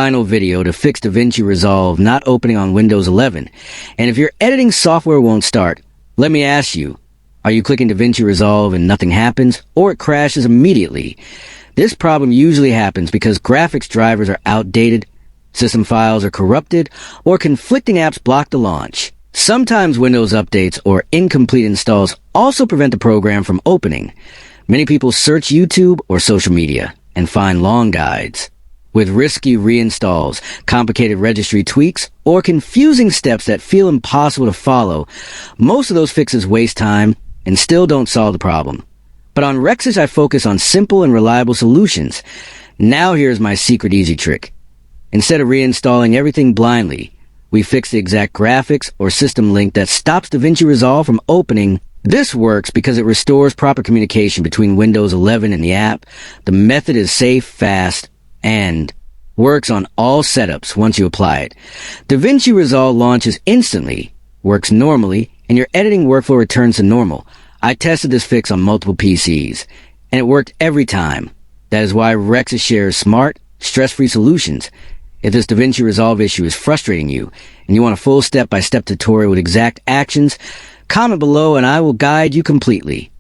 Final video to fix DaVinci Resolve not opening on Windows 11. And if your editing software won't start, let me ask you, are you clicking DaVinci Resolve and nothing happens, or it crashes immediately? This problem usually happens because graphics drivers are outdated, system files are corrupted, or conflicting apps block the launch. Sometimes Windows updates or incomplete installs also prevent the program from opening. Many people search YouTube or social media and find long guides. With risky reinstalls, complicated registry tweaks, or confusing steps that feel impossible to follow, most of those fixes waste time and still don't solve the problem. But on Rexis, I focus on simple and reliable solutions. Now here's my secret easy trick. Instead of reinstalling everything blindly, we fix the exact graphics or system link that stops DaVinci Resolve from opening. This works because it restores proper communication between Windows 11 and the app. The method is safe, fast, and works on all setups once you apply it. DaVinci Resolve launches instantly, works normally, and your editing workflow returns to normal. I tested this fix on multiple PCs, and it worked every time. That is why Rexis shares smart, stress-free solutions. If this DaVinci Resolve issue is frustrating you, and you want a full step-by-step tutorial with exact actions, comment below and I will guide you completely.